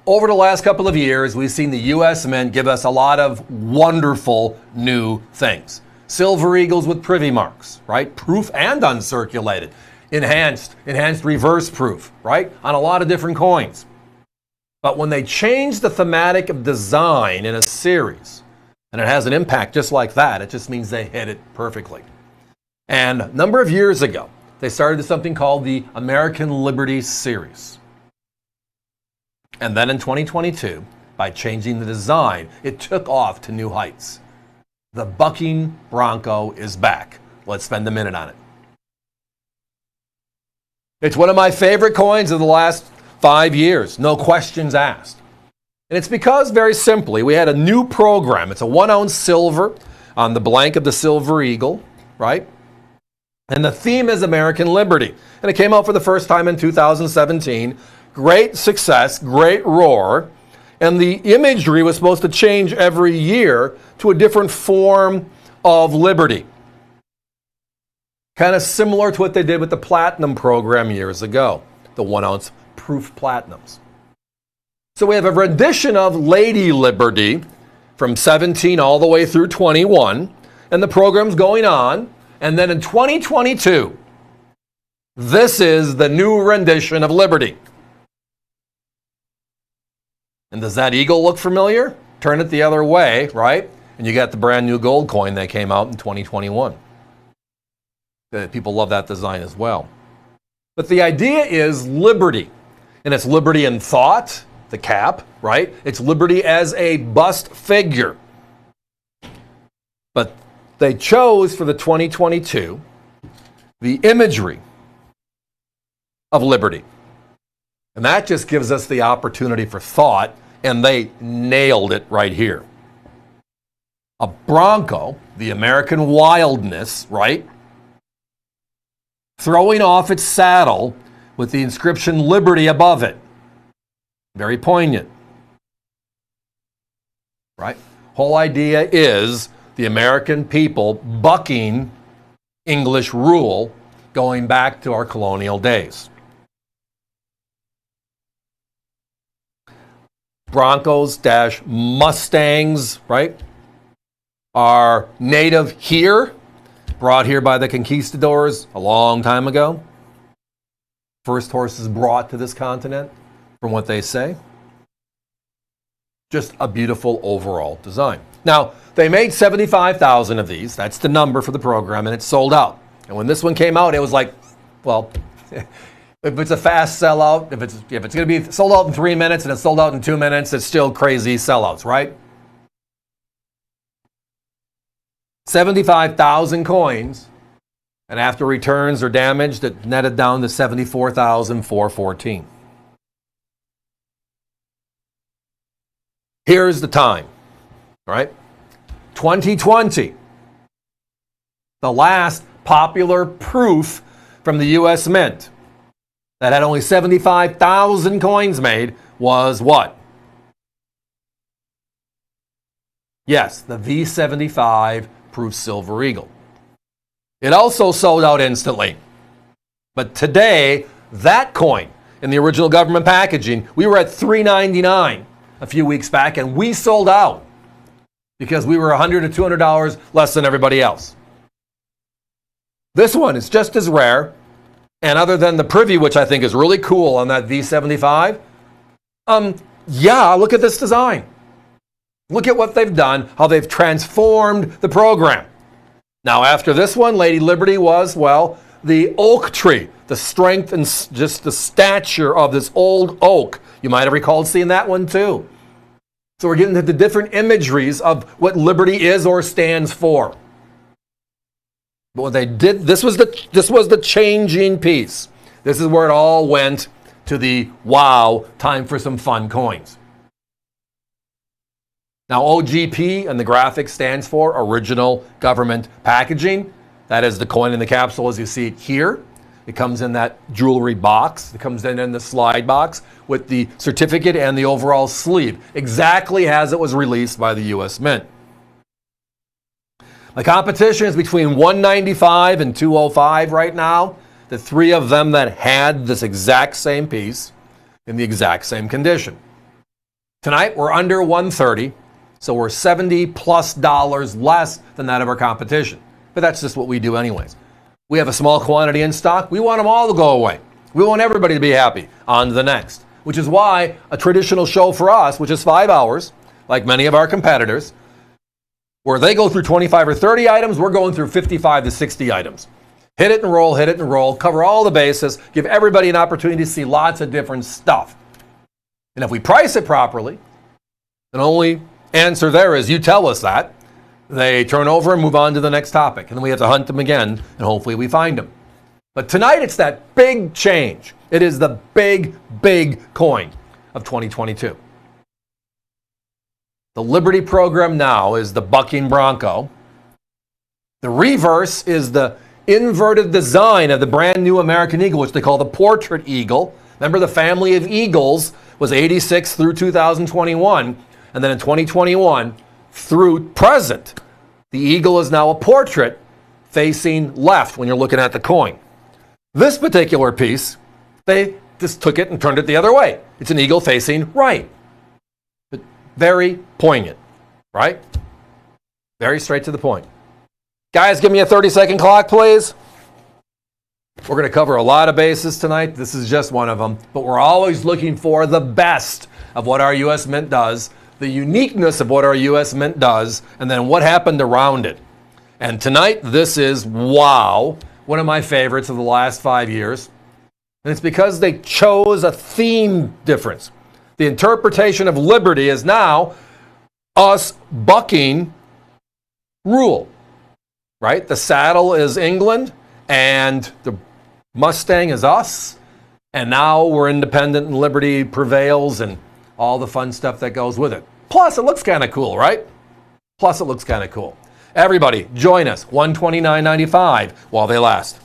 Over the last couple of years, we've seen the U.S. Mint give us a lot of wonderful new things. Silver Eagles with privy marks, right? Proof and uncirculated. Enhanced reverse proof, right? On a lot of different coins. But when they change the thematic of design in a series, and it has an impact just like that, it just means they hit it perfectly. And a number of years ago, they started something called the American Liberty Series. And then in 2022, by changing the design, it took off to new heights. The bucking Bronco is back. Let's spend a minute on it. It's one of my favorite coins of the last 5 years, no questions asked. And it's because, very simply, we had a new program. It's a 1-ounce silver on the blank of the Silver Eagle, right? And the theme is American Liberty. And it came out for the first time in 2017. Great success, great roar. And the imagery was supposed to change every year to a different form of liberty. Kind of similar to what they did with the Platinum program years ago, the 1-ounce proof Platinums. So we have a rendition of Lady Liberty from 17 all the way through 21, and the program's going on. And then in 2022, this is the new rendition of Liberty. And does that eagle look familiar? Turn it the other way, right? And you got the brand new gold coin that came out in 2021. People love that design as well. But the idea is liberty. And it's liberty in thought, the cap, right? It's liberty as a bust figure. But they chose for the 2022 the imagery of liberty. And that just gives us the opportunity for thought, and they nailed it right here. A Bronco, the American wildness, right? Throwing off its saddle with the inscription Liberty above it. Very poignant. Right? Whole idea is the American people bucking English rule going back to our colonial days. Broncos-Mustangs, right, are native here, brought here by the conquistadors a long time ago. First horses brought to this continent, from what they say. Just a beautiful overall design. Now, they made 75,000 of these. That's the number for the program, and it sold out. And when this one came out, it was like, well, if it's a fast sellout, if it's going to be sold out in 3 minutes and it's sold out in 2 minutes, it's still crazy sellouts, right? 75,000 coins, and after returns or damage, it netted down to 74,414. Here's the time, all right? 2020, the last popular proof from the U.S. Mint that had only 75,000 coins made was what? Yes, the V75 proof Silver Eagle. It also sold out instantly. But today, that coin in the original government packaging, we were at $3.99 a few weeks back, and we sold out because we were $100 to $200 less than everybody else. This one is just as rare, and other than the privy, which I think is really cool on that V75, look at this design. Look at what they've done, how they've transformed the program. Now, after this one, Lady Liberty was, well, the oak tree, the strength and just the stature of this old oak. You might have recalled seeing that one too. So we're getting into the different imageries of what liberty is or stands for. But what they did, this was the changing piece. This is where it all went to the wow, time for some fun coins. Now, OGP and the graphic stands for Original Government Packaging. That is the coin in the capsule as you see it here. It comes in that jewelry box. It comes in the slide box with the certificate and the overall sleeve, exactly as it was released by the U.S. Mint. The competition is between $195 and $205 right now. The three of them that had this exact same piece in the exact same condition. Tonight, we're under 130, so we're $70+ less than that of our competition. But that's just what we do anyways. We have a small quantity in stock. We want them all to go away. We want everybody to be happy. On to the next. Which is why a traditional show for us, which is 5 hours, like many of our competitors, where they go through 25 or 30 items, we're going through 55 to 60 items. Hit it and roll, cover all the bases, give everybody an opportunity to see lots of different stuff. And if we price it properly, the only answer there is you tell us that. They turn over and move on to the next topic. And then we have to hunt them again, and hopefully we find them. But tonight it's that big change. It is the big, big coin of 2022. The Liberty program now is the bucking Bronco. The reverse is the inverted design of the brand new American Eagle, which they call the Portrait Eagle. Remember, the family of Eagles was 86 through 2021, and then in 2021 through present, the Eagle is now a portrait facing left when you're looking at the coin. This particular piece, they just took it and turned it the other way. It's an eagle facing right. But very poignant, right? Very straight to the point. Guys, give me a 30-second clock, please. We're going to cover a lot of bases tonight. This is just one of them. But we're always looking for the best of what our U.S. Mint does, the uniqueness of what our U.S. Mint does, and then what happened around it. And tonight, this is, wow, one of my favorites of the last 5 years. And it's because they chose a theme difference. The interpretation of liberty is now us bucking rule, right? The saddle is England, and the Mustang is us. And now we're independent and liberty prevails and all the fun stuff that goes with it. Plus, it looks kind of cool, right? Plus, it looks kind of cool. Everybody, join us, $129.95 while they last.